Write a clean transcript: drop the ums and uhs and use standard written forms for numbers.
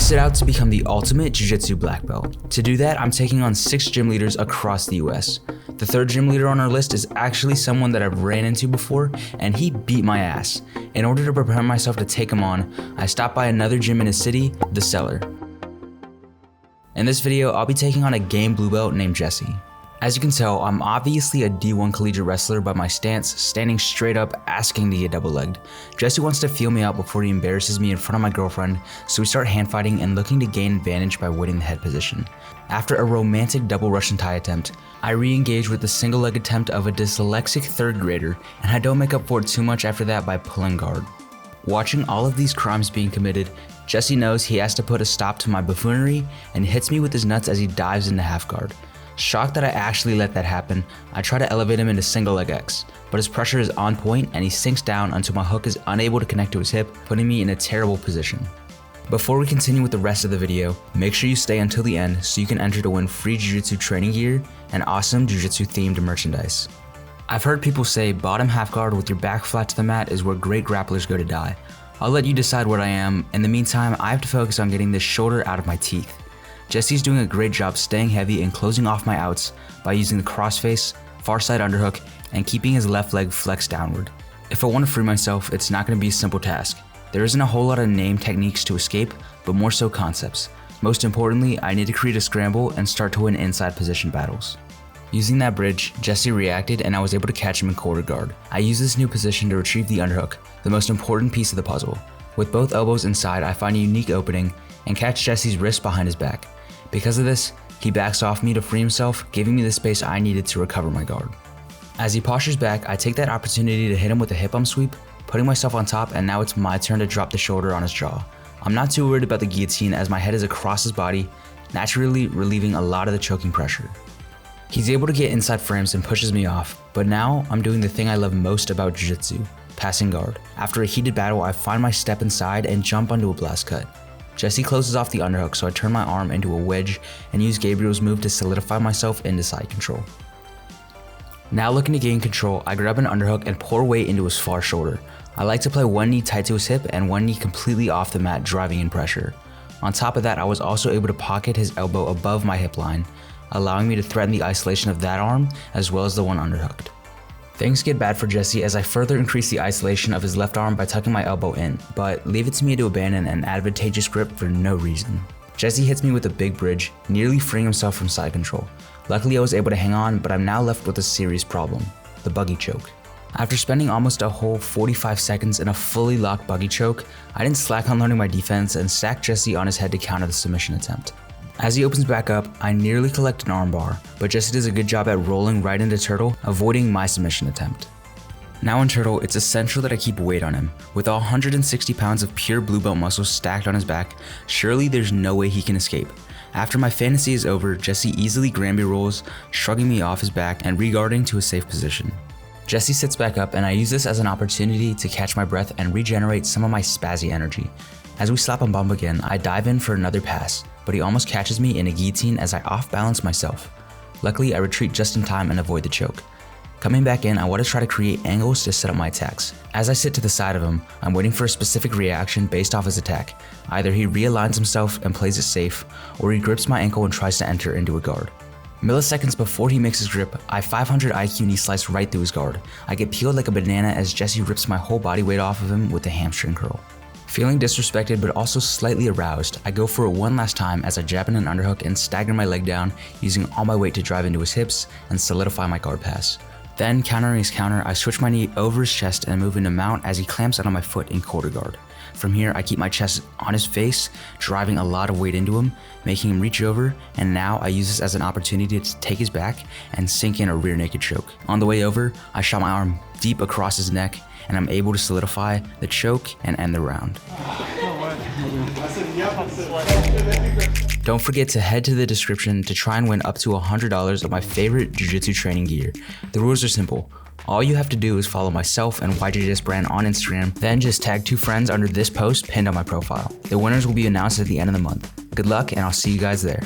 set out to become the ultimate Jiu-Jitsu black belt. To do that, I'm taking on 6 gym leaders across the US. The third gym leader on our list is actually someone that I've ran into before, and he beat my ass. In order to prepare myself to take him on, I stopped by another gym in his city, the Cellar. In this video, I'll be taking on a game blue belt named Jesse. As you can tell, I'm obviously a D1 collegiate wrestler by my stance, standing straight up, asking to get double-legged. Jesse wants to feel me out before he embarrasses me in front of my girlfriend, so we start hand fighting and looking to gain advantage by winning the head position. After a romantic double Russian tie attempt, I re-engage with the single leg attempt of a dyslexic 3rd grader, and I don't make up for it too much after that by pulling guard. Watching all of these crimes being committed, Jesse knows he has to put a stop to my buffoonery and hits me with his nuts as he dives into half guard. Shocked that I actually let that happen, I try to elevate him into single leg X, but his pressure is on point and he sinks down until my hook is unable to connect to his hip, putting me in a terrible position. Before we continue with the rest of the video, make sure you stay until the end so you can enter to win free Jiu-Jitsu training gear and awesome Jiu-Jitsu themed merchandise. I've heard people say bottom half guard with your back flat to the mat is where great grapplers go to die. I'll let you decide what I am. In the meantime, I have to focus on getting this shoulder out of my teeth. Jesse's doing a great job staying heavy and closing off my outs by using the crossface, far side underhook, and keeping his left leg flexed downward. If I want to free myself, it's not going to be a simple task. There isn't a whole lot of named techniques to escape, but more so concepts. Most importantly, I need to create a scramble and start to win inside position battles. Using that bridge, Jesse reacted and I was able to catch him in quarter guard. I used this new position to retrieve the underhook, the most important piece of the puzzle. With both elbows inside, I find a unique opening and catch Jesse's wrist behind his back. Because of this, he backs off me to free himself, giving me the space I needed to recover my guard. As he postures back, I take that opportunity to hit him with a hip sweep, putting myself on top, and now it's my turn to drop the shoulder on his jaw. I'm not too worried about the guillotine as my head is across his body, naturally relieving a lot of the choking pressure. He's able to get inside frames and pushes me off, but now I'm doing the thing I love most about Jiu-Jitsu, passing guard. After a heated battle, I find my step inside and jump onto a blast cut. Jesse closes off the underhook, so I turn my arm into a wedge and use Gabriel's move to solidify myself into side control. Now looking to gain control, I grab an underhook and pour weight into his far shoulder. I like to play one knee tight to his hip and one knee completely off the mat, driving in pressure. On top of that, I was also able to pocket his elbow above my hip line, allowing me to threaten the isolation of that arm as well as the one underhooked. Things get bad for Jesse as I further increase the isolation of his left arm by tucking my elbow in, but leave it to me to abandon an advantageous grip for no reason. Jesse hits me with a big bridge, nearly freeing himself from side control. Luckily I was able to hang on, but I'm now left with a serious problem, the buggy choke. After spending almost a whole 45 seconds in a fully locked buggy choke, I didn't slack on learning my defense and stacked Jesse on his head to counter the submission attempt. As he opens back up, I nearly collect an armbar, but Jesse does a good job at rolling right into Turtle, avoiding my submission attempt. Now in Turtle, it's essential that I keep weight on him. With all 160 pounds of pure blue belt muscle stacked on his back, surely there's no way he can escape. After my fantasy is over, Jesse easily Granby rolls, shrugging me off his back and re-guarding to a safe position. Jesse sits back up and I use this as an opportunity to catch my breath and regenerate some of my spazzy energy. As we slap and bump again, I dive in for another pass, but he almost catches me in a guillotine as I off-balance myself. Luckily, I retreat just in time and avoid the choke. Coming back in, I want to try to create angles to set up my attacks. As I sit to the side of him, I'm waiting for a specific reaction based off his attack. Either he realigns himself and plays it safe, or he grips my ankle and tries to enter into a guard. Milliseconds before he makes his grip, I 500 IQ knee slice right through his guard. I get peeled like a banana as Jesse rips my whole body weight off of him with a hamstring curl. Feeling disrespected but also slightly aroused, I go for it one last time as I jab in an underhook and stagger my leg down, using all my weight to drive into his hips and solidify my guard pass. Then, countering his counter, I switch my knee over his chest and move into mount as he clamps out on my foot in quarter guard. From here, I keep my chest on his face, driving a lot of weight into him, making him reach over, and now I use this as an opportunity to take his back and sink in a rear naked choke. On the way over, I shot my arm deep across his neck, and I'm able to solidify the choke and end the round. Don't forget to head to the description to try and win up to $100 of my favorite Jiu-Jitsu training gear. The rules are simple. All you have to do is follow myself and YJJS brand on Instagram, then just tag 2 friends under this post pinned on my profile. The winners will be announced at the end of the month. Good luck, and I'll see you guys there.